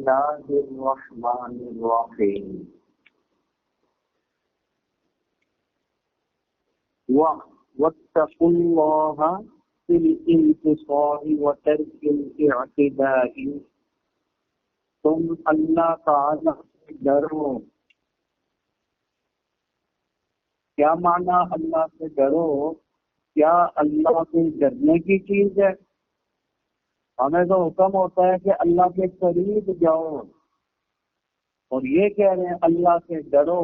الله الرحمن الرحيم واتقوا الله في الانتصار وترك الاعتداء تم اللہ تعالی سے ڈرو. کیا معنی اللہ سے ڈرو؟ کیا اللہ سے ڈرنے کی چیز ہے؟ ہمیں تو حکم ہوتا ہے کہ اللہ کے قریب جاؤ، اور یہ کہہ رہے ہیں اللہ سے ڈرو.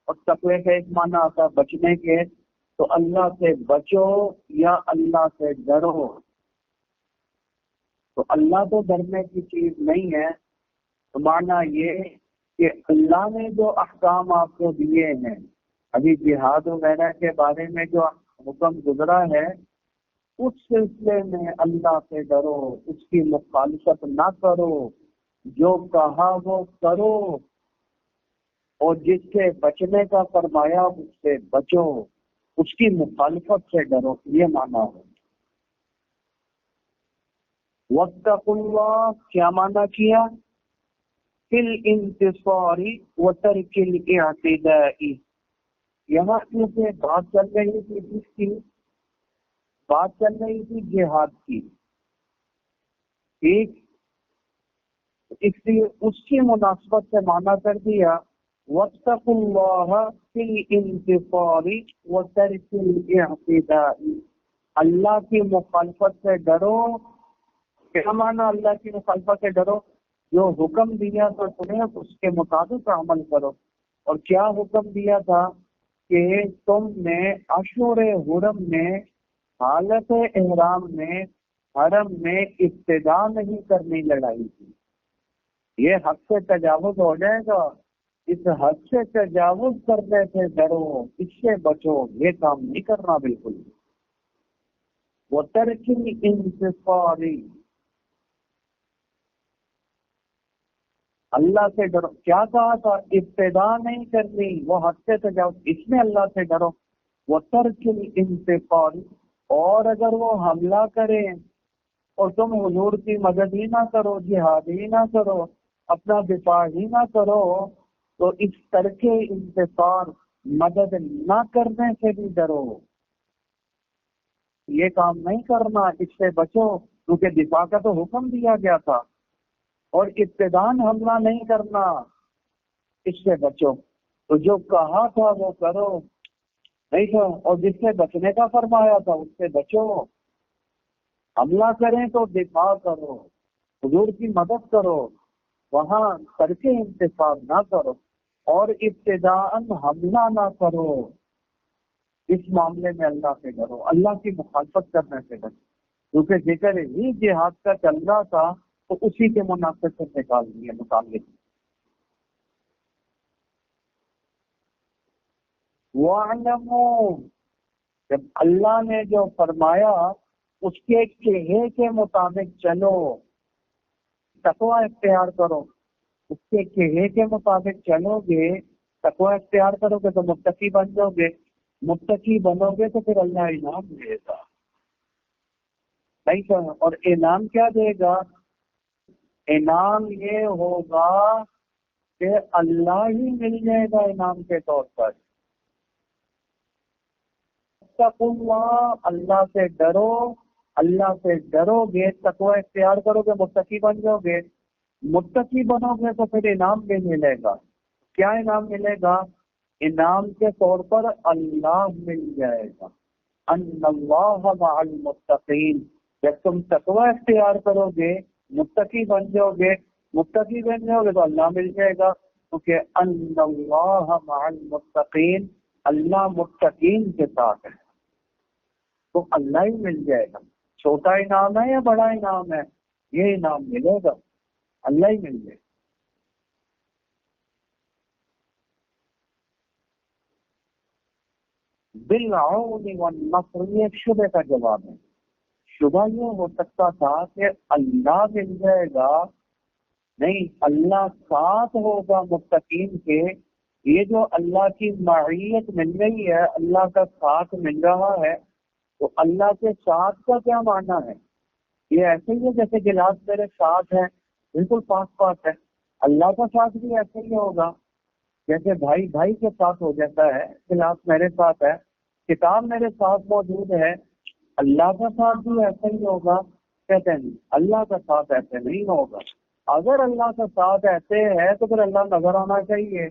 اور تقوی کا ایک معنی آتا ہے بچنے کے، تو اللہ سے بچو یا اللہ سے ڈرو. تو اللہ تو ڈرنے کی چیز نہیں ہے. تو معنی یہ کہ اللہ نے جو احکام آپ کو دیے ہیں، ابھی جہاد وغیرہ کے بارے میں جو حکم گزرا ہے، اس سلسلے میں اللہ سے ڈرو، اس کی مخالفت نہ کرو، جو کہا وہ کرو، اور جس سے بچنے کا فرمایا اس سے بچو، اس کی مخالفت سے ڈرو. یہ معنی ہے. واتقوا اللہ کیا معنی کیا؟ فی الانتصار وترک الاعتداء. یہاں سے بات چل رہی تھی جس کی بات چل رہی تھی جہاد کی، ٹھیک، اس لیے اس کی مناسبت سے معنی کر دیا واتقوا اللہ فی الانتصار وترک الاعتداء. اللہ کی مخالفت سے ڈرو. کیا معنی اللہ کی مخالفت سے ڈرو؟ جو حکم دیا تھا تمہیں اس کے مطابق عمل کرو. اور کیا حکم دیا تھا؟ کہ تم نے اشہر حرم میں حالت احرام میں حرم میں ابتدا نہیں کرنی لڑائی کی. یہ حد سے تجاوز ہو جائے گا. اس حد سے تجاوز کرنے سے ڈرو، اس سے بچو. یہ کام نہیں کرنا بالکل. وہ ترک الانتصار، اللہ سے ڈرو. کیا کہا تھا؟ ابتدا نہیں کرنی، وہ حد سے تجاوز. اس میں اللہ سے ڈرو. وہ ترک الانتصار، اور اگر وہ حملہ کریں اور تم حضور کی مدد ہی نہ کرو، جہاد ہی نہ کرو، اپنا دفاع ہی نہ کرو، تو اس ترک انتصار مدد نہ کرنے سے بھی ڈرو. یہ کام نہیں کرنا، اس سے بچو، کیونکہ دفاع کا تو حکم دیا گیا تھا. اور ابتداً حملہ نہیں کرنا، اس سے بچو. تو جو کہا تھا وہ کرو، نہیں تو، اور جس سے بچنے کا فرمایا تھا اس سے بچو. حملہ کریں تو دفاع کرو، حضور کی مدد کرو، وہاں ترک انتصار نہ کرو، اور ابتداءً حملہ نہ کرو. اس معاملے میں اللہ سے ڈرو، اللہ کی مخالفت کرنے سے ڈرو. کیونکہ ذکر ہی جہاد کا چل رہا تھا تو اسی کے مناسب سے نکال دیے متعلق. وَاعْلَمُوا، جب اللہ نے جو فرمایا اس کے کہے کے مطابق چلو، تقوی اختیار کرو. اس کے کہے کے مطابق چلو گے، تقوی اختیار کرو گے تو متقی بن جاؤ گے. متقی بنو گے تو پھر اللہ انعام دے گا. نہیں تو، اور انعام کیا دے گا؟ انعام یہ ہوگا کہ اللہ ہی مل جائے گا انعام کے طور پر. اللہ، اللہ سے ڈرو. اللہ سے ڈرو گے، تقوی اختیار کرو گے، متقی بن جاؤ گے. متقی بنو گے تو پھر انعام بھی ملے گا. کیا انعام ملے گا؟ انعام کے طور پر اللہ مل جائے گا. ان اللہ مع المتقین. جب تم تقوی اختیار کرو گے، متقی بن جاؤ گے، متقی بن جاؤ گے تو اللہ مل جائے گا. کیونکہ ان اللہ مع المتقین، اللہ متقین کے ساتھ ہے، تو اللہ ہی مل جائے گا. چھوٹا انعام ہے یا بڑا انعام ہے؟ یہ انعام ملے گا، اللہ ہی مل جائے گا. بالعون والنصر، یہ ایک شبہ کا جواب ہے. شبہ یہ ہو سکتا تھا کہ اللہ مل جائے گا، نہیں، اللہ ساتھ ہوگا متقین کے. یہ جو اللہ کی معیت مل رہی ہے، اللہ کا ساتھ مل رہا ہے، تو اللہ کے ساتھ کا کیا معنی ہے؟ یہ ایسے ہی ہے جیسے گلاس میرے ساتھ ہے، بالکل پاس پاس ہے. اللہ کا ساتھ بھی ایسے ہی ہوگا، جیسے بھائی بھائی کے ساتھ ہو جاتا ہے، گلاس میرے ساتھ ہے، کتاب میرے ساتھ موجود ہے، اللہ کا ساتھ بھی ایسا ہی ہوگا؟ کہتے ہیں اللہ کا ساتھ ایسے نہیں ہوگا۔ اگر اللہ کا ساتھ ایسے ہے تو پھر اللہ نظر آنا چاہیے،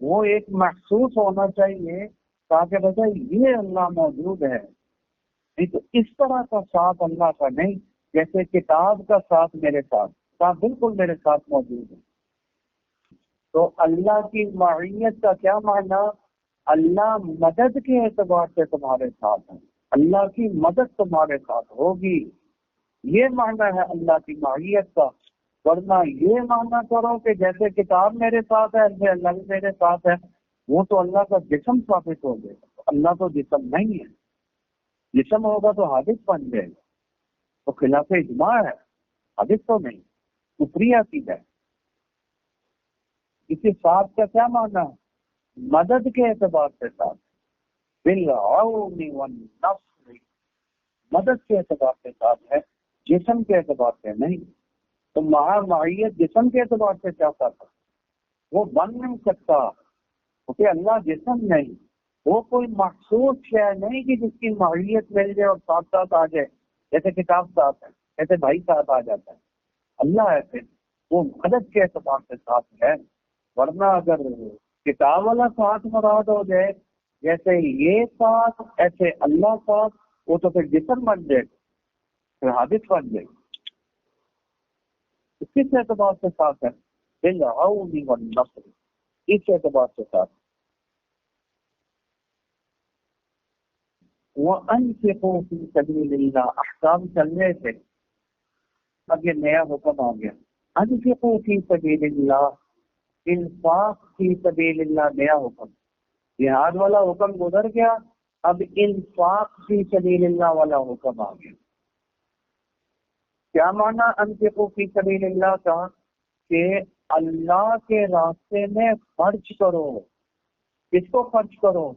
وہ ایک محسوس ہونا چاہیے تاکہ بتائے یہ اللہ موجود ہے۔ نہیں تو اس طرح کا ساتھ اللہ کا نہیں، جیسے کتاب کا ساتھ میرے ساتھ، ساتھ بالکل میرے ساتھ موجود ہے۔ تو اللہ کی معیت کا کیا معنی؟ اللہ مدد کے اعتبار سے تمہارے ساتھ ہے، اللہ کی مدد تمہارے ساتھ ہوگی، یہ معنی ہے اللہ کی معیت کا۔ ورنہ یہ معنی کرو کہ جیسے کتاب میرے ساتھ ہے ایسے اللہ بھی میرے ساتھ ہے، وہ تو اللہ کا جسم ثابت ہو گیا۔ اللہ تو جسم نہیں ہے، جسم ہوگا تو حادث بن جائے گا، تو خلاف اجماع ہے، حادث تو نہیں، کفری عقیدہ ہے۔ اسی ساتھ کا کیا معنی؟ مدد کے اعتبار سے ساتھ، بالعون والنصر، مدد کے اعتبار سے ساتھ ہے، جسم کے اعتبار سے نہیں۔ تو معیت جسم کے اعتبار سے کیا تھا، وہ بن نہیں سکتا، کیونکہ اللہ جسم نہیں، وہ کوئی مخصوص شے نہیں کہ جس کی معیت مل جائے اور ساتھ ساتھ آ جائے، جیسے کتاب ساتھ ہے، جیسے بھائی ساتھ آ جاتا ہے۔ اللہ ایسے وہ مدد کے اعتبار سے ساتھ ہے۔ ورنہ اگر کتاب والا ساتھ مراد ہو جائے، جیسے یہ ساتھ ایسے اللہ ساتھ، وہ تو پھر جسم بن جائے، پھر حادث بن جائے۔ کس اعتبار سے ساتھ ہے؟ بالعون والنصر، اس اعتبار سے ساتھ۔ وَأَنفِقُوا فِي سَبِيلِ اللَّهِ، احکام چل رہے تھے، اب یہ نیا حکم آ گیا، انفقوا فی سبیل اللہ، انفاق فی سبیل اللہ، نیا حکم۔ جہاد والا حکم گزر گیا، اب انفاق فی سبیل اللہ والا حکم آ گیا۔ کیا معنی انفقوا فی سبیل اللہ کا؟ کہ اللہ کے راستے میں خرچ کرو۔ کس کو خرچ کرو؟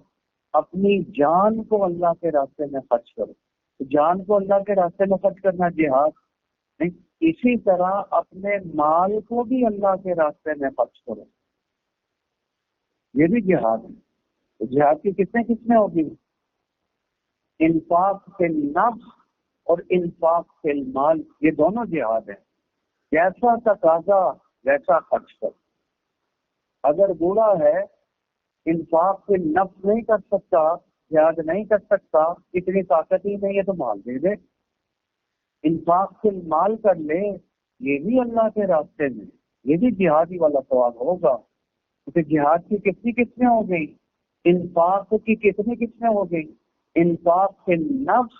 اپنی جان کو اللہ کے راستے میں خرچ کرو۔ جان کو اللہ کے راستے میں خرچ کرنا جہاد نہیں، اسی طرح اپنے مال کو بھی اللہ کے راستے میں خرچ کرو، یہ بھی جہاد ہے۔ جہاد کی کتنے قسمیں ہوگی؟ انفاق فی النفس اور انفاق فی المال، یہ دونوں جہاد ہیں۔ جیسا تقاضا ویسا خرچ کرو۔ اگر بوڑھا ہے، انفاق فی النفس نہیں کر سکتا، جہاد نہیں کر سکتا، اتنی طاقت ہی نہیں ہے تو مال دے دے۔ انفاق فی المال کر لے، یہ بھی اللہ کے راستے میں، یہ بھی جہادی والا سوال ہوگا۔ کیونکہ جہاد کی کتنی قسمیں ہو گئی، انفاق کی کتنی قسمیں ہو گئی؟ انفاق فی النفس،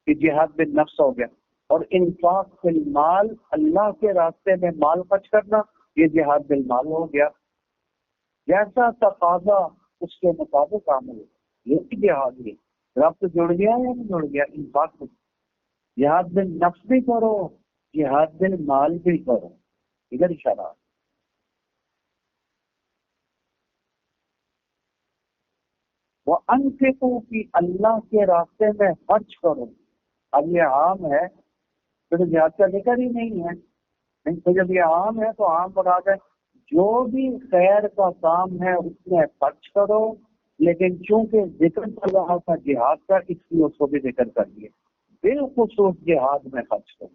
یہ جہاد بالنفس ہو گیا، اور انفاق فی المال، اللہ کے راستے میں مال خرچ کرنا، یہ جہاد بالمال ہو گیا۔ جیسا تقاضا اس کے مطابق عمل، یہ بھی جہاد ہے۔ ربط جڑ گیا یا نہیں جڑ گیا؟ انفاق میں جہاد بالنفس بھی کرو، جہاد بالمال بھی کرو، ادھر اشارہ۔ وَأَنفِقُوا فِي، اللہ کے راستے میں خرچ کرو۔ اب یہ عام ہے، تو جہاد کا ذکر ہی نہیں ہے، نہیں تو جب یہ عام ہے تو عام مراد ہے جو بھی خیر کا کام ہے اس میں خرچ کرو، لیکن چونکہ ذکر چل رہا تھا جہاد کا، اس لیے اس کو بھی ذکر کر دیا، بالخصوص جہاد میں خرچ کرو۔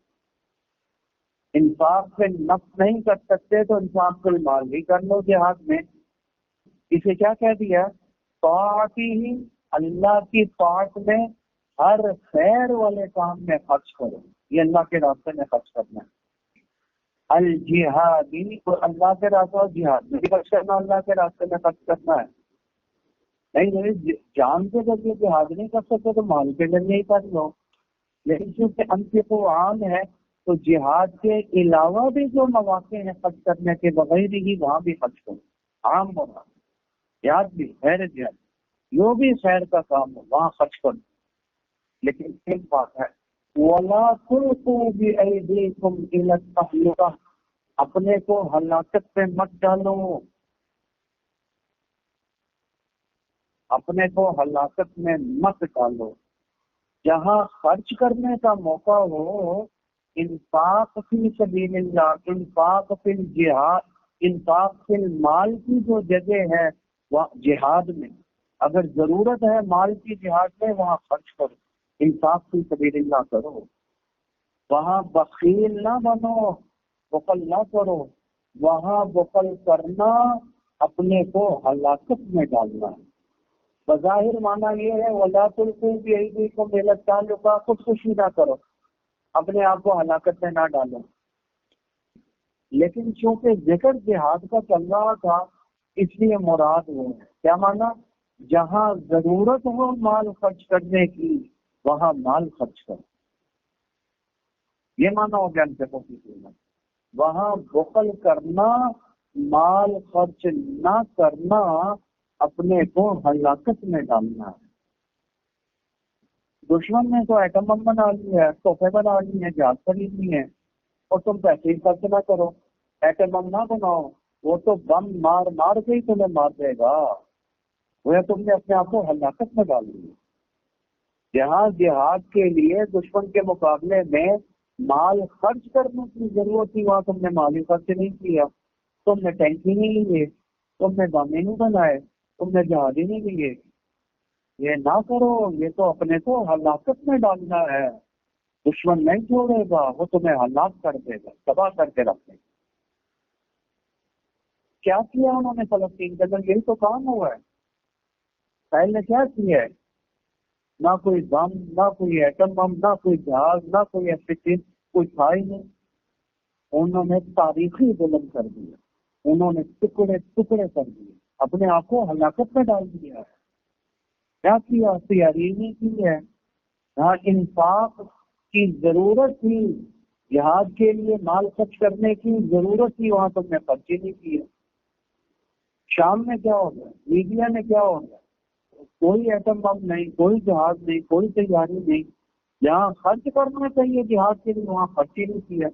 انفاق سے نفس نہیں کر سکتے تو انفاق فی المال بھی کر لو جہاد میں۔ اسے کیا کہہ دیا؟ طاعتی ہی، اللہ کی طاعت میں ہر خیر والے کام میں خرچ کرو، یہ اللہ کے راستے میں خرچ کرنا ہے۔ الجہادی، اور اللہ کے راستے اور جہاد میں بھی خرچ کرنا، اللہ کے راستے میں خرچ کرنا ہے۔ نہیں جان کے ذریعے جہاد نہیں کر سکتے تو مال کے ذریعے ہی کر لو، لیکن چونکہ انفقوا عام ہے تو جہاد کے علاوہ بھی جو مواقع ہیں خرچ کرنے کے بغیر ہی، وہاں بھی خرچ کرو، عام ہونا، جہاد بھی خیر جہاد، جو بھی خیر کا کام ہو وہاں خرچ کرو۔ لیکن ایک بات ہے، وَلَا تُلْقُوا بِأَيْدِيكُمْ إِلَى التَّهْلُكَةِ، اپنے کو ہلاکت میں مت ڈالو، اپنے کو ہلاکت میں مت ڈالو۔ جہاں خرچ کرنے کا موقع ہو، انفاق فی سبیل اللہ، انفاق فی الجہاد، انفاق فی المال کی جو جگہ ہے وہ جہاد میں، اگر ضرورت ہے مال کی جہاد میں وہاں خرچ کرو، انفاق فی سبیل اللہ کرو، وہاں بخیل نہ بنو، بخل نہ کرو، وہاں بخل کرنا اپنے کو ہلاکت میں ڈالنا ہے۔ بظاہر معنی یہ ہے وَلَا تُلْقُوا بِأَيْدِيكُمْ إِلَى التَّهْلُكَةِ، خودکشی نہ کرو، اپنے آپ کو ہلاکت میں نہ ڈالو۔ لیکن چونکہ ذکر جہاد کا چل رہا تھا اس لیے مراد وہ ہے، کیا مانا؟ جہاں ضرورت ہو مال خرچ کرنے کی وہاں مال خرچ کرو، یہ مانا ہو گیا ان سے، وہاں بخل کرنا، مال خرچ نہ کرنا اپنے کو ہلاکت میں ڈالنا ہے۔ دشمن نے تو ایٹم بم بنا لی ہے، تحفے بنا لی ہیں، جہاز خریدنی ہے، اور تم پیسے ہی خرچ نہ کرو، ایٹم بم نہ بناؤ، وہ تو بم مار مار کے ہی تمہیں مار دے گا، وہ تم نے اپنے آپ کو ہلاکت میں ڈال دی۔ جہاں جہاد کے لیے دشمن کے مقابلے میں مال خرچ کرنے کی ضرورت تھی وہاں تم نے مال ہی خرچ نہیں کیا، تم نے ٹینک ہی نہیں لیے، تم نے بم ہی نہیں بنائے، تم نے جہاز ہی نہیں لیے۔ یہ نہ کرو، یہ تو اپنے کو ہلاکت میں ڈالنا ہے۔ دشمن نہیں چھوڑے گا، وہ تمہیں ہلاک کر دے گا، تباہ کر کے رکھ دے گا۔ کیا کیا انہوں نے فلسطین کے اندر؟ یہی تو کام ہوا ہے۔ اسرائیل نے کیا کیا ہے؟ نہ کوئی بم، نہ کوئی ایٹم بم، نہ کوئی جہاز، نہ کوئی ایسی چیز کوئی تھا ہی نہیں۔ انہوں نے تاریخی ظلم کر دیا، انہوں نے ٹکڑے ٹکڑے کر دیے، اپنے آپ کو ہلاکت میں ڈال دیا ہے۔ کیا کیا؟ تیاری نہیں کی ہے۔ جہاں انفاق کی ضرورت تھی، جہاد کے لیے مال خرچ کرنے کی ضرورت تھی، وہاں تم نے خرچ ہی نہیں کیا۔ شام میں کیا ہو گیا؟ لیبیا میں کیا ہو گیا؟ کوئی ایٹم بم نہیں، کوئی جہاز نہیں، کوئی تیاری نہیں۔ جہاں خرچ کرنا چاہیے جہاد کے لیے وہاں خرچ ہی نہیں کیا۔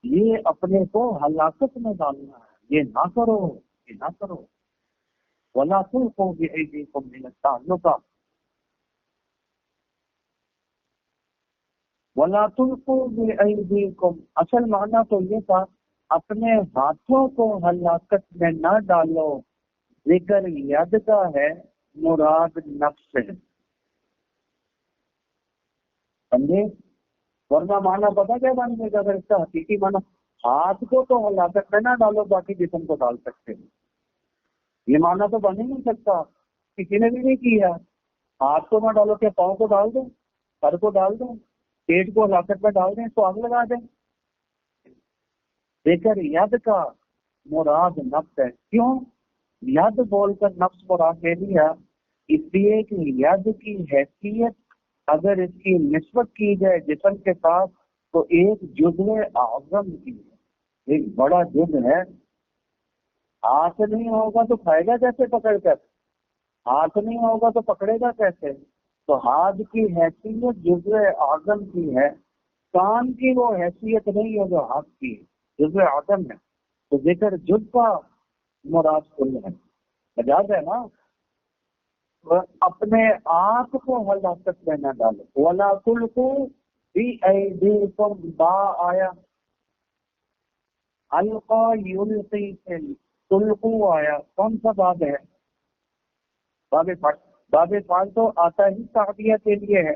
یہ اپنے کو ہلاکت میں ڈالنا ہے، یہ نہ کرو، یہ نہ کرو۔ وَلَا تُلْقُوا بِأَيْدِيكُمْ إِلَى التَّهْلُكَةِ، وَلَا تُلْقُوا بِأَيْدِيكُمْ، اصل معنی تو یہ تھا اپنے ہاتھوں کو ہلاکت میں نہ ڈالو۔ ذکر ید کا ہے، مراد نفس ہے، سمجھے؟ ورنہ معنی پتا کیا بن جائے گا اگر اس کا حقیقی معنی؟ ہاتھ کو تو ہلاکت میں نہ ڈالو، باقی جسم کو ڈال سکتے ہیں۔ یہ معنی تو بن ہی نہیں سکتا، کسی نے بھی نہیں کیا۔ ہاتھ کو نہ ڈالو، کیا پاؤں کو ڈال دیں، سر کو ڈال دیں، پیٹ کو ہلاکت میں ڈال دیں تو آگ لگا دیں؟ ذکر ید کا مراد نفس ہے۔ کیوں ید بول کر نفس مراد لے لیا؟ اس لیے کہ ید کی حیثیت اگر اس کی نسبت کی جائے جسم کے ساتھ تو ایک جزو اعظم کی ہے، ایک بڑا جزو ہے۔ ہاتھ نہیں ہوگا تو کھائے گا کیسے پکڑ کر؟ ہاتھ نہیں ہوگا تو پکڑے گا کیسے؟ تو ہاتھ کی حیثیت جزو اعظم کی ہے، کان کی وہ حیثیت نہیں ہے جو ہاتھ کی ہے، جزو اعظم ہے۔ تو ذکر جز کا مراد کل ہے، مجاز ہے نا۔ اپنے آپ کو ہلاکت میں نہ ڈالو۔ وَلَا تُلْقُوا بِأَيْدِيكُمْ، با آیا، القا یلقی سے تلقوا آیا، کون سا باب ہے؟ باب فعل تو آتا ہی تعدیہ کے لیے ہے،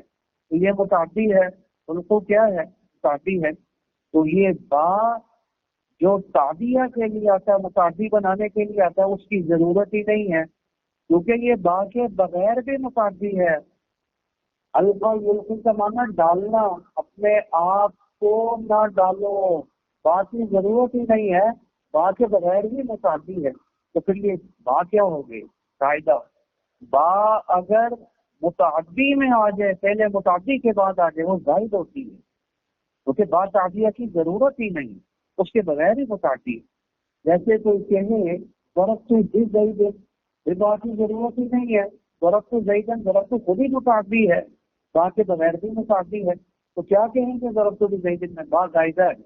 تو یہ متعدی ہے۔ تلقوا کیا ہے؟ تعدی ہے۔ تو یہ با جو تعدیہ کے لیے آتا ہے، متعدی بنانے کے لیے آتا ہے، اس کی ضرورت ہی نہیں ہے، کیونکہ یہ با کے بغیر بھی متعدی ہے۔ القا یلقی کا معنی ڈالنا، اپنے آپ کو نہ ڈالو، با کی ضرورت ہی نہیں ہے، با کے بغیر بھی متعدی ہے۔ تو پھر یہ با کیا ہوگی؟ قاعدہ با اگر متعدی میں آ جائے، پہلے متعدی کے بعد آ جائے، وہ زائد ہوتی ہے، کیونکہ با تعدیہ کی ضرورت ہی نہیں، اس کے بغیر ہی متعدی ہے۔ جیسے کوئی کہے درخت زید، یہ بات کی ضرورت ہی نہیں ہے، درخت زیدن، درخت خود ہی متعدی ہے، با کے بغیر بھی متعدی ہے، تو کیا کہیں گے درخت زیدن میں؟ با زائدہ ہے۔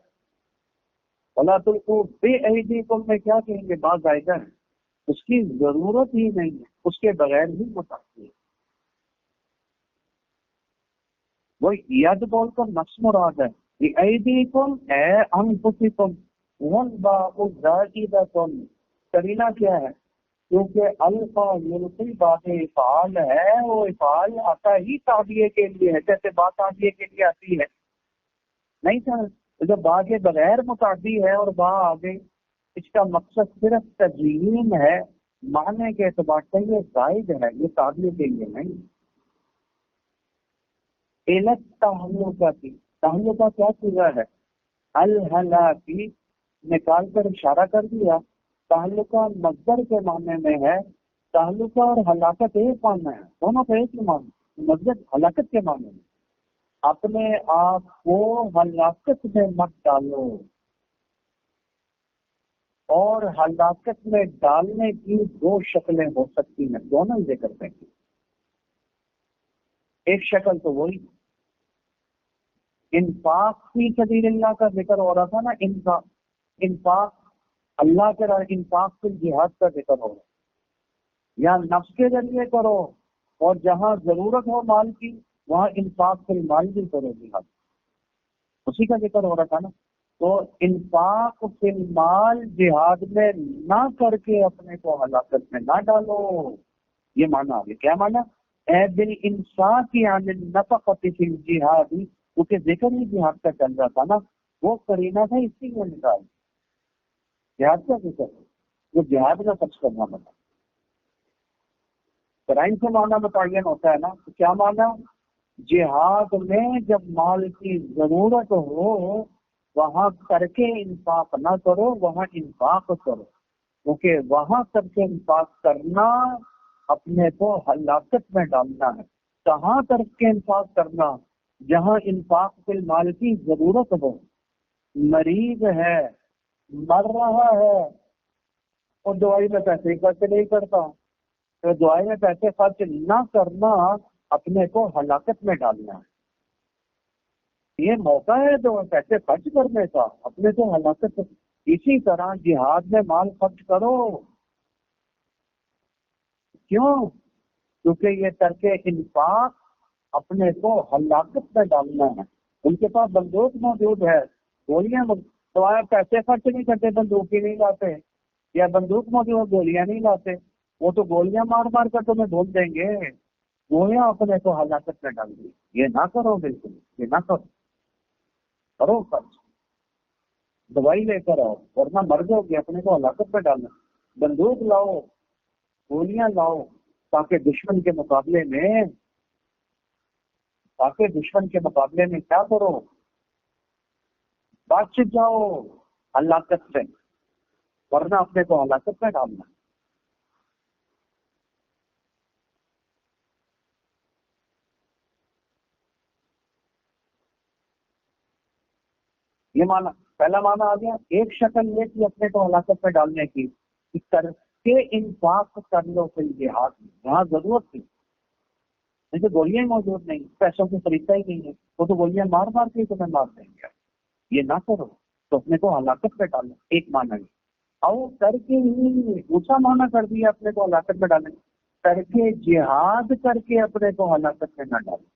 وَلَا تُلْقُوا بِأَيْدِيكُمْ میں کیا کہیں گے؟ با زائدہ ہے، اس کی ضرورت ہی نہیں ہے، اس کے بغیر بھی متعدی ہے۔ وہ ید بول کر نفس مراد ہے، بِأَيْدِيكُمْ اے انفسکم والباء زائدۃ، کرینا کیا ہے؟ کیونکہ الفا یلقی بات افعال ہے، وہ افعال آتا ہی تعدیے کے لیے ہے، جیسے بات تعدیے کے لیے آتی ہے نہیں سر؟ جب با کے بغیر متعدی ہے اور با آگے، اس کا مقصد صرف تجوین ہے، معنی کے اعتبار سے یہ زائد ہے، یہ تعدیے کے لیے نہیں۔ علت تعلقہ کی، تعلقہ کیا چیز ہے؟ الہلاکی، نکال کر اشارہ کر دیا۔ تعلقہ مصدر کے معنی میں ہے، تعلقہ اور ہلاکت ایک معنی ہے، دونوں کا ایک ہی معنی، مصدر ہلاکت کے معنی میں۔ اپنے آپ کو ہلاکت میں مت ڈالو، اور ہلاکت میں ڈالنے کی دو شکلیں ہو سکتی ہیں، دونوں ہی ذکر کریں گے۔ ایک شکل تو وہی انفاق فی سبیل اللہ کا ذکر ہو رہا تھا نا، انفاق اللہ کے راہ، انفاق فی جہاد کا ذکر ہو رہا ہے، یا نفس کے ذریعے کرو، اور جہاں ضرورت ہو مال کی وہاں انفاق فی المال بھی کرو، جہاد اسی کا ذکر ہو رہا تھا نا۔ تو انفاق فی المال جہاد میں نہ کر کے اپنے کو ہلاکت میں نہ ڈالو، یہ معنی آگے کیا معنی؟ اے بالانفاق عن النفقۃ فی الجہاد، کیونکہ ذکر ہی جہاد کا چل رہا تھا نا، وہ کرینہ تھا اسی میں نکال جہاد کا ذکر، جو جہاد میں خرچ کرنا بنا قرائن سے معنی متعین ہوتا ہے نا، تو کیا معنی؟ جہاد میں جب مال کی ضرورت ہو وہاں کر کے انفاق نہ کرو، وہاں انفاق کرو، کیونکہ وہاں کر کے انفاق کرنا اپنے کو ہلاکت میں ڈالنا ہے۔ کہاں کر کے انفاق کرنا؟ جہاں انفاق فی المال کی ضرورت ہو، مریض ہے، مر رہا ہے، اور دوائی میں پیسے خرچ نہیں کرتا، تو دوائی میں پیسے خرچ نہ کرنا اپنے کو ہلاکت میں ڈالنا ہے۔ یہ موقع ہے جو پیسے خرچ کرنے کا، اپنے کو ہلاکت۔ اسی طرح جہاد میں مال خرچ کرو، کیوں؟ کیونکہ یہ ترک انفاق اپنے کو ہلاکت میں ڈالنا ہے۔ ان کے پاس بندوق موجود ہے، گولیاں، تو آپ پیسے خرچ نہیں کرتے، بندوق ہی نہیں لاتے، یا بندوق موجود گولیاں نہیں لاتے، وہ تو گولیاں مار مار کر تمہیں بھول دیں گے، گولیاں اپنے کو ہلاکت میں ڈال دی۔ یہ نہ کرو، بالکل یہ نہ کرو، کرو خرچ، دوائی لے کر آؤ، ورنہ مر جاؤ گے، اپنے کو ہلاکت میں ڈالنا۔ بندوق لاؤ، گولیاں لاؤ، تاکہ دشمن کے مقابلے میں کیا کرو؟ بچ جاؤ ہلاکت سے، ورنہ اپنے کو ہلاکت میں ڈالنا۔ یہ معنی، پہلا معنی آ گیا۔ ایک شکل یہ کہ اپنے کو ہلاکت میں ڈالنے کی، اس طرح کے انفاق کر لو فی الجہاد میں، جہاں ضرورت تھی، جیسے گولیاں موجود نہیں، پیسوں کی خریدتا ہی نہیں ہے، وہ تو گولیاں مار مار کے تمہیں مار دیں گے، یہ نہ کرو، تو اپنے کو ہلاکت میں ڈالو۔ ایک معنی ہے۔ اور کر کے ہی دوسرا معنی کر دیا اپنے کو ہلاکت میں ڈالیں، کر کے جہاد کر کے اپنے کو ہلاکت میں نہ ڈالیں۔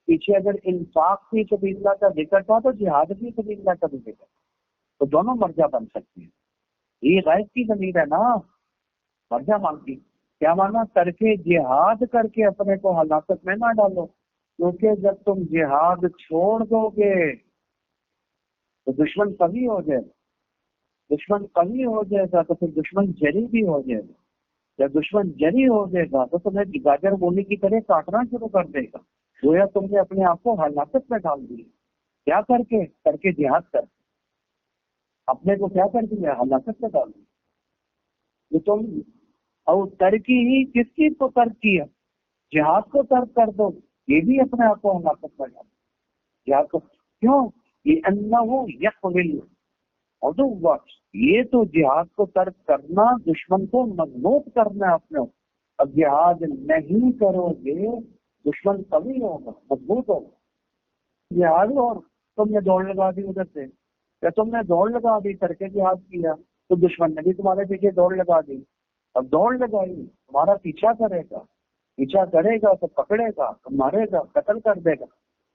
پیچھے اگر انفاق کی سبیل اللہ کا ذکر تھا تو جہاد کی سبیل اللہ کا بھی ذکر، تو دونوں مرجع بن سکتی ہیں۔ یہ غائب کی ضمیر ہے نا، مرجع مانگتی، کیا مانا؟ کر کے جہاد کر کے اپنے کو ہلاکت میں نہ ڈالو، کیونکہ جب تم جہاد چھوڑ دو گے تو دشمن قوی ہو جائے گا، دشمن قوی ہو جائے گا تو پھر دشمن جری بھی ہو جائے گا، جب دشمن جری ہو جائے گا تو تمہیں گاجر گولی کی طرح کاٹنا شروع کر دے گا، گویا تم نے اپنے آپ کو ہلاکت میں ڈال دی۔ کیا کر کے جہاد کر اپنے کو کیا کر دیا؟ ہلاکت میں ڈال دی۔ تو تم اور ترکی ہی کس چیز کو ترک کیا؟ جہاد کو ترک کر دو، یہ بھی اپنے آپ کو ہلاکت میں ڈال جہاد کو۔ کیوں؟ یہ انہو یقبل عدو، یہ تو جہاد کو ترک کرنا دشمن کو مضبوط کرنا ہے اپنے۔ اب جہاد نہیں کرو گے دشمن قوی ہوگا، مضبوط ہوگا۔ جہاد اور تم نے دوڑ لگا دی ادھر سے، یا تم نے دوڑ لگا دی کر کے جہاد کیا تو دشمن نے بھی تمہارے پیچھے دوڑ لگا دی۔ اب دوڑ لگائی، تمہارا پیچھا کرے گا تو پکڑے گا، مارے گا، قتل کر دے گا۔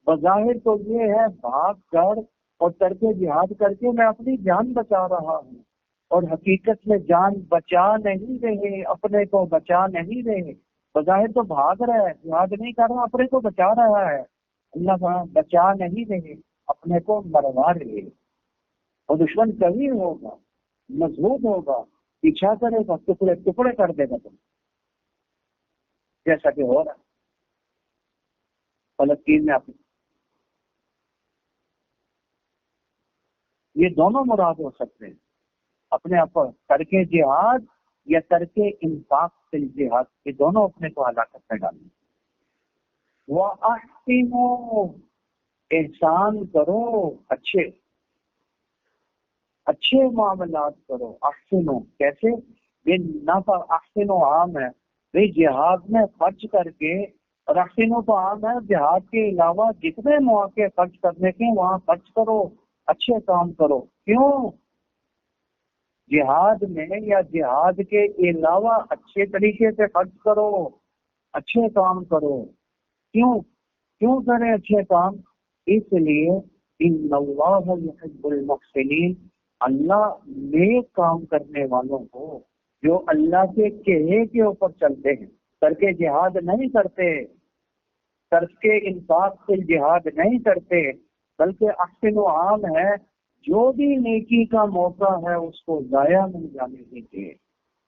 بظاہر تو یہ ہے بھاگ کر اور ترک جہاد کر کے میں اپنی جان بچا رہا ہوں، اور حقیقت میں جان بچا نہیں رہے، اپنے کو بچا نہیں رہے۔ بظاہر تو بھاگ رہا ہے، جہاد نہیں کر رہا، اپنے کو بچا رہا ہے۔ اللہ کہا بچا نہیں رہے، اپنے کو مروا رہے۔ اور دشمن کبھی ہوگا، مضبوط ہوگا، پیچھا کرے گا، ٹکڑے ٹکڑے کر دے گا تم، جیسا کہ ہو رہا ہے فلسطین میں۔ اپنے یہ دونوں مراد ہو سکتے ہیں، اپنے آپ پر ترک جہاد یا ترک انفاق سے جہاد، یہ دونوں اپنے کو ہلاکت میں ڈالیں۔ وَأَحْسِنُوا، احسان کرو، اچھے معاملات کرو۔ احسنو کیسے؟ نفع، احسنو عام ہے بھئی جہاد میں خرچ کر کے، اور احسنو تو عام ہے، جہاد کے علاوہ جتنے مواقع خرچ کرنے کے وہاں خرچ کرو، اچھے کام کرو۔ کیوں؟ جہاد میں یا جہاد کے علاوہ اچھے طریقے سے خرچ کرو، اچھے کام کرو۔ کیوں کریں اچھے کام؟ اس لیے ان اللہ یحب المحسنین، اللہ نیک کام کرنے والوں کو، جو اللہ کے کہے کے اوپر چلتے ہیں، ترک جہاد نہیں کرتے، ترک انفاق سے جہاد نہیں کرتے، بلکہ احسن و عام ہے، جو بھی نیکی کا موقع ہے اس کو ضائع نہیں جانے دیتے،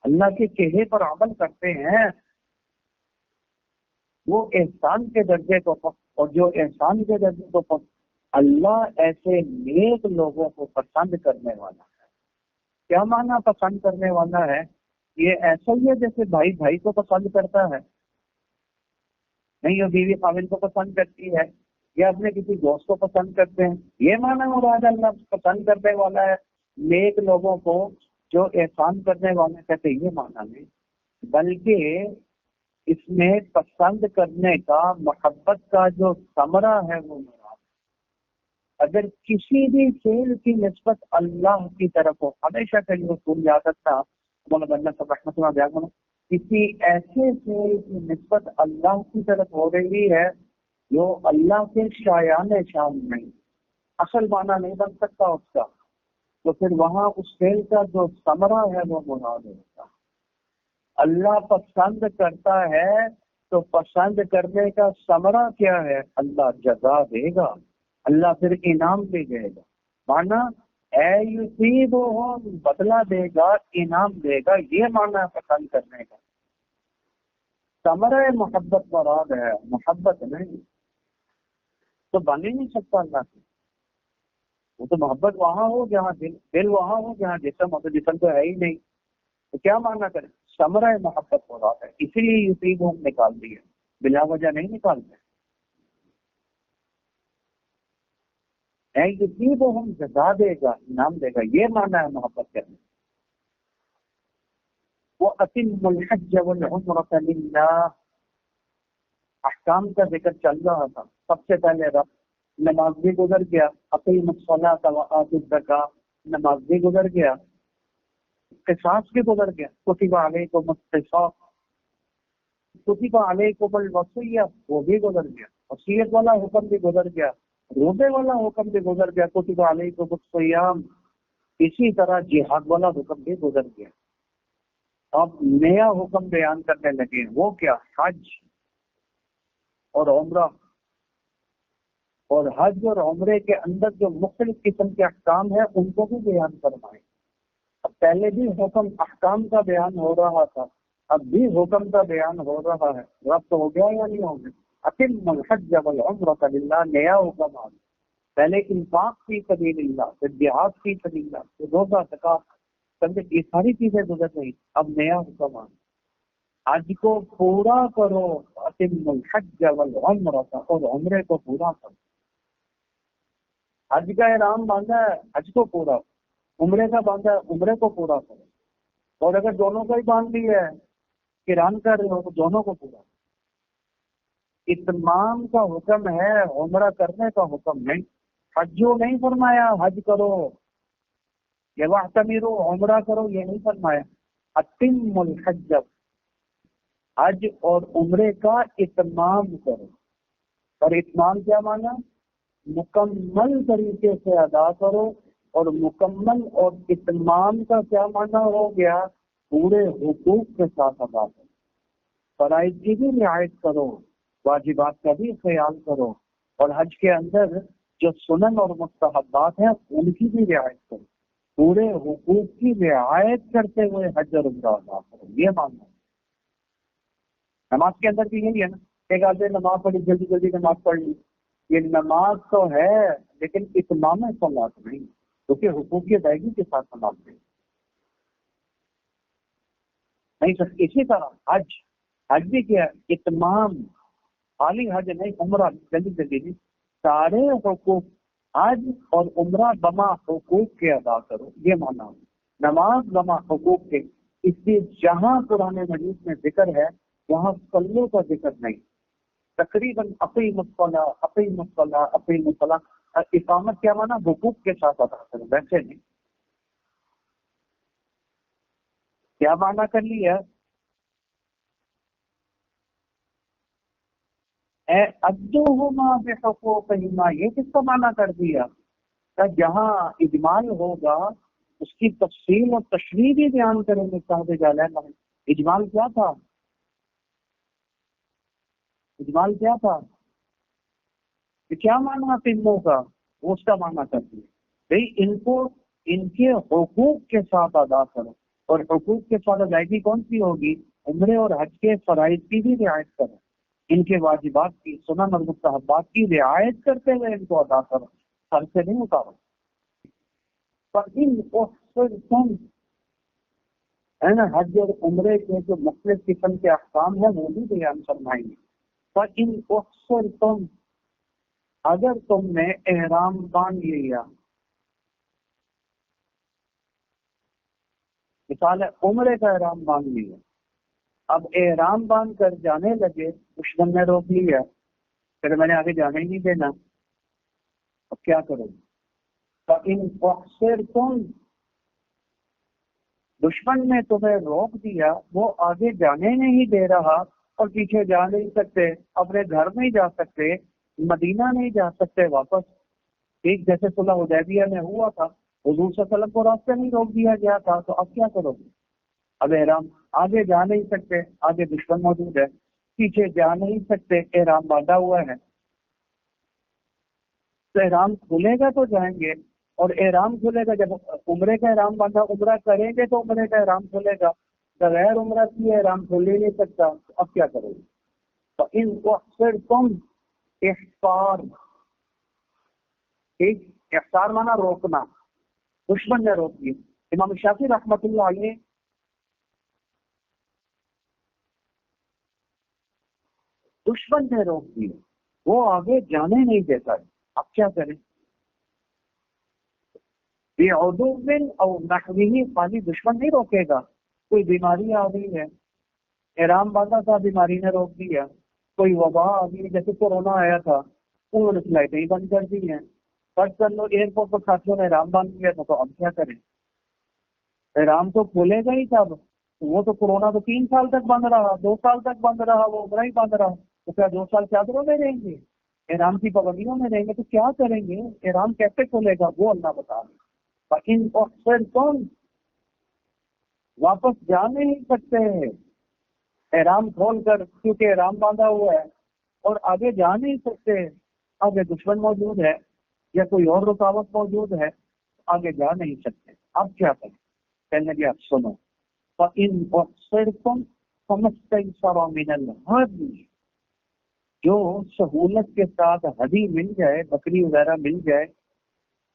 اللہ کے کہے پر عمل کرتے ہیں، وہ احسان کے درجے کو، اور جو احسان کے درجے کو اللہ ایسے نیک لوگوں کو پسند کرنے والا ہے۔ کیا معنی پسند کرنے والا ہے؟ یہ ایسا ہی ہے جیسے بھائی بھائی کو پسند کرتا ہے، نہیں یہ بیوی خاوند کو پسند کرتی ہے، یا اپنے کسی دوست کو پسند کرتے ہیں، یہ معنی مراد اللہ پسند کرنے والا ہے نیک لوگوں کو، جو احسان کرنے والے کہتے ہیں، یہ معنی نہیں، بلکہ اس میں پسند کرنے کا، محبت کا جو ثمرہ ہے وہ مراد۔ اگر کسی بھی فعل کی نسبت اللہ کی طرف ہو، ہمیشہ کے لیے اصول یاد رکھنا، مولانا صاحب رحمۃ اللہ علیہ، کسی ایسے فعل کی نسبت اللہ کی طرف ہو رہی ہے جو اللہ کے شایان شان نہیں، اصل معنی نہیں بن سکتا اس کا، تو پھر وہاں اس فعل کا جو ثمرہ ہے وہ مراد ہوتا۔ اللہ پسند کرتا ہے تو پسند کرنے کا ثمرہ کیا ہے؟ اللہ جزا دے گا، اللہ پھر انعام دے دے گا، مانا اے یصیبہم، بدلہ دے گا، انعام دے گا، یہ مانا پسند کرنے کا۔ ثمرہ محبت مراد ہے، محبت نہیں تو بن ہی نہیں سکتا اللہ سے۔ وہ تو محبت وہاں ہو جہاں دل وہاں ہو جہاں جسم ہو، تو جسم تو ہے ہی نہیں، تو کیا مانا کریں؟ ثمرہ محبت مراد ہے، اسی لیے یصیبہم نکال دیا، بلا وجہ نہیں نکالتے۔ یصیبہم جزا دے گا، انعام دے گا، یہ مانا ہے محبت کرنے۔ وَأَتِمُّ الْحَجَّ وَالْعُمْرَةَ لِلَّهِ، احکام کا ذکر چل رہا تھا، سب سے پہلے رب، نماز بھی گزر گیا، اقیموا الصلاۃ وآتوا الزکاۃ، نماز بھی گزر گیا، قصاص بھی گزر گیا، کتب علیکم القصاص، کتب علیکم الوصیہ، وہ بھی گزر گیا، وصیت والا حکم بھی گزر گیا، روزے والا حکم بھی گزر گیا، کتب علیکم الصیام، اسی طرح جہاد والا حکم بھی گزر گیا۔ اب نیا حکم بیان کرنے لگے، وہ کیا؟ حج اور عمرہ، اور حج اور عمرے کے اندر جو مختلف قسم کے احکام ہیں ان کو بھی بیان فرمائیں۔ اب پہلے بھی حکم احکام کا بیان ہو رہا تھا، اب بھی حکم کا بیان ہو رہا ہے، ربط ہو گیا یا نہیں ہو گیا؟ اتم الحج والعمرۃ للہ، نیا حکم آ گیا۔ پہلے انفاق فی سبیل اللہ، پھر جہاد فی سبیل اللہ، پھر روزہ زکوٰۃ، یہ ساری چیزیں گزر رہی، اب نیا حکم آ گیا، حج کو پورا کرو، اتم الحج والعمرۃ، اور عمرے کو پورا کرو۔ حج کا احرام باندھا ہے، حج کو پورا، عمرے کا باندھا ہے، عمرے کو پورا کرو، اور اگر دونوں کا ہی باندھ لیا ہے، قران کر رہے ہو تو دونوں کو پورا۔ اتمام کا حکم ہے، عمرہ کرنے کا حکم نہیں۔ حجو نہیں فرمایا حج کرو، یہ واعتمروا، عمرہ کرو، یہ نہیں فرمایا۔ اتم الحج، حج اور عمرے کا اتمام کرو، اور اتمام کیا مانا؟ مکمل طریقے سے ادا کرو، اور مکمل اور اتمام کا کیا معنی ہو گیا؟ پورے حقوق کے ساتھ ادا کرو، فرائض کی بھی رعایت کرو، واجبات کا بھی خیال کرو، اور حج کے اندر جو سنن اور مستحبات ہیں ان کی بھی رعایت کرو، پورے حقوق کی رعایت کرتے ہوئے حج اور عمرہ ادا کرو، یہ ماننا ہے۔ نماز کے اندر بھی یہی ہے نا، ایک آدمی نماز پڑھی، جلدی جلدی نماز پڑھ لی، یہ نماز تو ہے لیکن اتمام صلاۃ نہیں، کیونکہ حقوق کی ادائیگی کے ساتھ نماز نہیں سکتی۔ اسی طرح حج بھی کیا ہے؟ اتمام، خالی حج نہیں، عمرہ جلدی جلدی نہیں، سارے حقوق حج اور عمرہ بما حقوق کے ادا کرو، یہ مانا نماز بما حقوق کے۔ اس لیے جہاں قرآن مجید میں ذکر ہے وہاں صلو کا ذکر نہیں، تقریباً اقیم الصلاۃ، اقامت کیا مانا؟ حقوق کے ساتھ ادا کرو، ویسے نہیں۔ کیا مانا کر لیا؟ اے ادوہما بحقوقہما، یہ کس کا مانا کر دیا؟ کہ جہاں اجمال ہوگا اس کی تفصیل اور تشریح بھی بیان کریں گے صاحب جلالہ۔ اجمال کیا تھا؟ اجمال کیا تھا کہ کیا مانا تینوں کا؟ وہ اس کا مانا کر دیا بھئی ان کو ان کے حقوق کے ساتھ ادا کرو، اور حقوق کے ساتھ ادائیگی کون سی ہوگی؟ عمرے اور حج کے فرائض کی بھی رعایت کرو، ان کے واجبات کی، سنن اور مستحبات کی رعایت کرتے ہوئے ان کو ادا کرو، سر سے نہیں اتارو۔ فَإِنْ أُحْصِرْتُمْ، ہے نا، حج اور عمرے کے جو مختلف قسم کے احکام ہیں وہ بھی بیان فرمائیں گے۔ فَإِنْ أُحْصِرْتُمْ، اگر تم نے احرام باندھ لیا، مثال ہے عمرے کا احرام باندھ لیا، اب احرام باندھ کر جانے لگے، دشمن نے روک لیا، پھر میں نے آگے جانے ہی نہیں دینا، اب کیا کرو؟ فَإِنْ أُحْصِرْتُمْ، دشمن نے تمہیں روک دیا، وہ آگے جانے نہیں دے رہا، اور پیچھے جا نہیں سکتے، اپنے گھر نہیں جا سکتے، مدینہ نہیں جا سکتے واپس، ٹھیک جیسے صلح حدیبیہ میں ہوا تھا، حضور صلی اللہ علیہ وسلم کو راستے نہیں روک دیا گیا تھا، تو اب کیا کرو گے؟ اب احرام آگے جا نہیں سکتے، آگے دشمن موجود ہے، پیچھے جا نہیں سکتے، احرام باندھا ہوا ہے، تو احرام کھلے گا تو جائیں گے، اور احرام کھلے گا جب عمرے کا احرام باندھا، عمرہ کریں گے تو عمرے کا احرام کھلے گا، بغیر عمرہ کیے احرام کھل ہی نہیں سکتا، تو اب کیا کرو گے؟ تو ان احصرتم، احصار، ٹھیک، احصار مانا روکنا، دشمن نے روک دیا۔ امام شافعی رحمۃ اللہ علیہ دشمن نے روک دیا، وہ آگے جانے نہیں دیتا ہے، اب کیا کریں؟ بعدو او نحوہ، خالی دشمن نہیں روکے گا، کوئی بیماری آ گئی ہے، احرام باندھا تھا، بیماری نے روک دیا، کوئی وبا آ گئی جیسے کورونا آیا تھا، انہوں نے فلائٹیں ہی بند کر دی ہیں، فرض کر لو ایئرپورٹ پر ساتھیوں نے احرام باندھ لیا تھا، تو اب کیا کریں؟ احرام تو کھولے گا ہی تب، وہ تو کورونا تو 3 سال تک بند رہا، 2 سال تک بند رہا، وہ عمرہ ہی بند رہا، تو کیا 2 سال چادروں میں رہیں گے، احرام کی پابندیوں میں رہیں گے؟ تو کیا کریں گے؟ احرام کیسے کھولے گا؟ وہ اللہ بتا رہے ہیں۔ فَإِنْ أُحْصِرْتُمْ، واپس جا نہیں سکتے احرام کھول کر، کیونکہ احرام باندھا ہوا ہے، اور آگے جا نہیں سکتے، آگے دشمن موجود ہے یا کوئی اور رکاوٹ موجود ہے، آگے جا نہیں سکتے، اب کیا کریں؟ کہنے لگے اب سنو، فَإِنْ أُحْصِرْتُمْ فَمَا اسْتَيْسَرَ مِنَ الْهَدْيِ، جو سہولت کے ساتھ ہدی مل جائے، بکری وغیرہ مل جائے،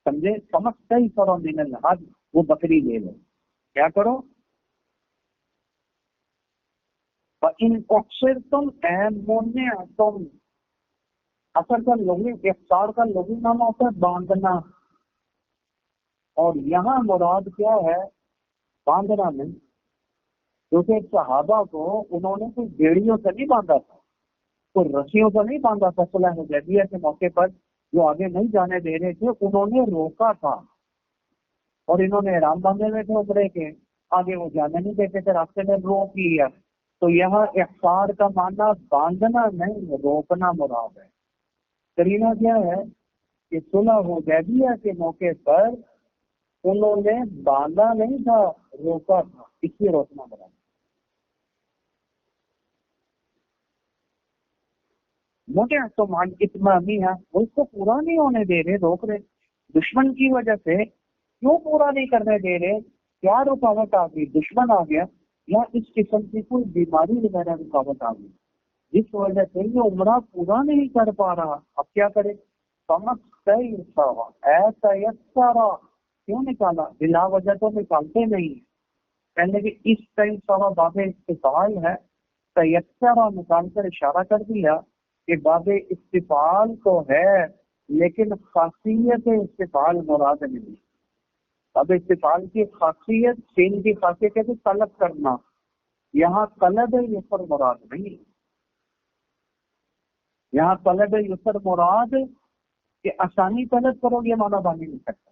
سمجھے، فَمَا اسْتَيْسَرَ مِنَ الْهَدْيِ، وہ بکری لے لو، کیا کرو؟ فَإِنْ أُحْصِرْتُمْ اے مُنِعْتُمْ، اصل کا لغوی، افطار کا لغوی نام ہوتا ہے باندھنا، اور یہاں مراد کیا ہے؟ باندھنا نہیں، کیونکہ صحابہ کو انہوں نے کوئی بیڑیوں سے نہیں باندھا تھا، کوئی رسیوں سے نہیں باندھا تھا، صلح حدیبیہ کے موقع پر جو آگے نہیں جانے دے رہے تھے انہوں نے روکا تھا، اور انہوں نے احرام باندھے ہوئے تھے عمرے کے، آگے وہ جانے نہیں دیتے تھے، راستے میں روک لیا، تو یہاں احصار کا معنی باندھنا نہیں، روکنا مراد ہے۔ کرینہ کیا ہے؟ کہ صلح حدیبیہ کے موقع پر انہوں نے باندھا نہیں تھا، روکا تھا، اس لیے روکنا پڑا۔ متعتم عن اتمامها، وہ اس کو پورا نہیں ہونے دے رہے، روک رہے۔ دشمن کی وجہ سے کیوں پورا نہیں کرنے دے رہے؟ کیا رکاوٹ آ گئی؟ دشمن آ گیا یا اس قسم کی کوئی بیماری وغیرہ رکاوٹ آ گئی جس وجہ سے یہ عمرہ پورا نہیں کر پا رہا؟ اب کیا کرے؟ ایسا یسارا کیوں نکالا؟ بلا وجہ تو نکالتے نہیں، کہنے کہ اس ٹائم سارا باب استفعال ہے، تیسرا نکال کر اشارہ کر دیا کہ باب استفعال تو ہے لیکن خاصیت استفعال مراد نہیں۔ اب استفعال کی خاصیت، سین کی خاصیت ہے طلب کرنا، یہاں طلب یسر مراد نہیں، یہاں طلب یسر مراد کہ آسانی طلب کرو، یہ معنی بن نہیں سکتا۔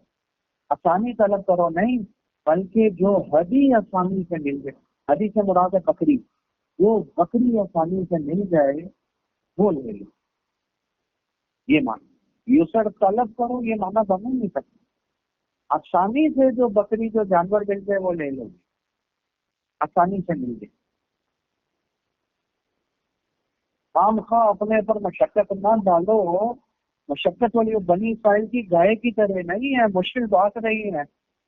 آسانی طلب کرو نہیں، بلکہ جو ہدی آسانی سے مل جائے، ہدی سے مراد ہے بکری، جو بکری آسانی سے مل جائے وہ لے لو، یہ معنی۔ یسر طلب کرو یہ معنی بن نہیں سکتا۔ آسانی سے جو بکری، جو جانور مل جائے وہ لے لو، آسانی سے مل جائے۔ خام خواہ اپنے پر مشقت نہ ڈالو، مشقت والی بنی اسرائیل کی گائے کی طرح نہیں ہے، مشکل بات نہیں ہے۔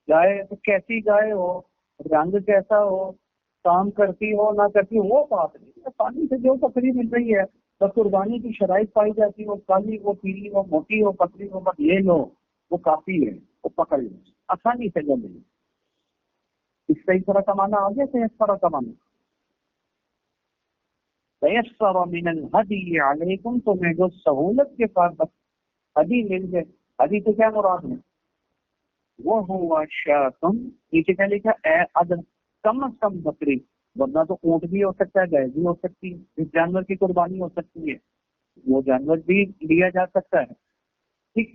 گائے تو کیسی گائے ہو، رنگ کیسا ہو، کام کرتی ہو نہ کرتی ہو، وہ بات نہیں۔ آسانی سے جو بکری مل رہی ہے، بس قربانی کی شرائط پائی جاتی ہو، کالی ہو، پیلی ہو، موٹی ہو، پتلی ہو، بس لے لو، وہ کافی ہے، وہ پکڑ لو، آسانی سے جو ملے۔ اس سے اس طرح کا معنی آ گیا، اس طرح کا معنی تیسر من الہدی علیکم، تمہیں جو سہولت کے ساتھ ہدی مل جائے۔ ہدی تو کیا مراد ہے؟ وہ ہوا شاتم، نیچے کیا لکھا؟ اے عدد، کم از کم بکری، ورنہ تو اونٹ بھی ہو سکتا ہے، گائے بھی ہو سکتی ہے، اس جانور کی قربانی ہو سکتی ہے، وہ جانور بھی لیا جا سکتا ہے، ٹھیک۔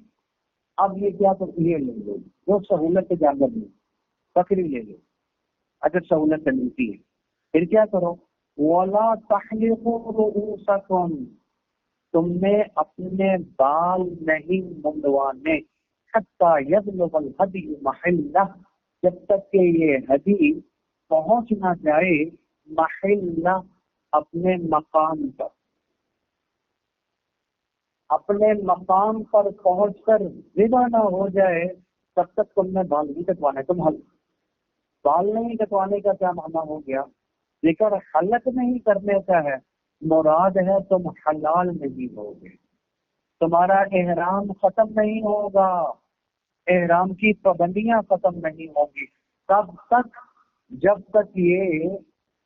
اب یہ کیا تو یہ لے لو جو سہولت کے جانور میں، بکری لے لو اگر سہولت سے ملتی ہے۔ پھر کیا کرو؟ وَلَا تَحْلِقُوا رُؤُوسَكُمْ، تم نے اپنے بال نہیں منڈوانے، حَتَّى يَبْلُغَ الْهَدْيُ مَحِلَّهُ، جب تک کہ یہ ہدی پہنچ نہ جائے محلہ، اپنے مقام پر، اپنے مقام پر پہنچ کر ذبح نہ ہو جائے تب تک تم نے بال نہیں کٹوانے۔ تم بال نہیں کٹوانے کا کیا معنی ہو گیا؟ ذکر حلق نہیں کرنے کا ہے، مراد ہے تم حلال نہیں ہوگے، تمہارا احرام ختم نہیں ہوگا، احرام کی پابندیاں ختم نہیں ہوں گی تب تک جب تک یہ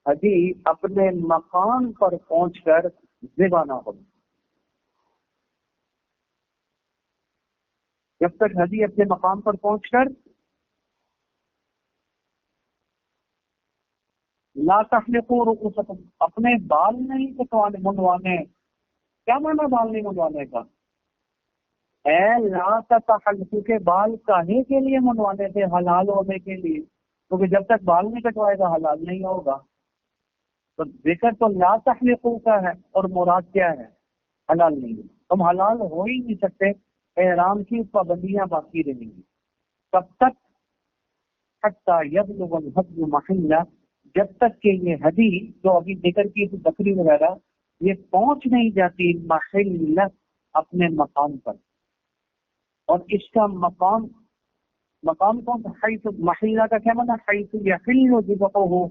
ہدی اپنے مقام پر پہنچ کر ذبح نہ ہو۔ جب تک ہدی اپنے مقام پر پہنچ کر لا تحلقوا رؤوسکم، اپنے بال نہیں کٹوانے منڈوانے۔ کیا معنی بال نہیں منڈوانے کا؟ اے لا تحلقوا کے بال کاہے کے لیے منڈوانے تھے؟ حلال ہونے کے لیے، کیونکہ جب تک بال نہیں کٹوائے گا حلال نہیں ہوگا۔ تو ذکر تو لا تحلقوا کا ہے اور مراد کیا ہے؟ حلال نہیں، تم حلال ہو ہی نہیں سکتے، احرام کی پابندیاں باقی رہیں گی تب تک، حتی یبلغ الہدی محلہ، جب تک کہ یہ ہدی جو ابھی ذکر کی تھی بکری وغیرہ، یہ پہنچ نہیں جاتی محلہ، اپنے مقام پر۔ اور اس کا مقام، مقام کون سا؟ حیث، محلہ کا کیا معنی؟ حیث یحل ذبحہ،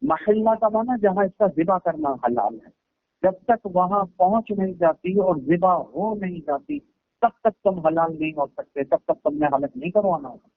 محلہ کا معنی جہاں اس کا ذبح کرنا حلال ہے۔ جب تک وہاں پہنچ نہیں جاتی اور ذبح ہو نہیں جاتی تب تک تم حلال نہیں ہو سکتے، تب تک تم نے حلق نہیں کروانا ہوگا۔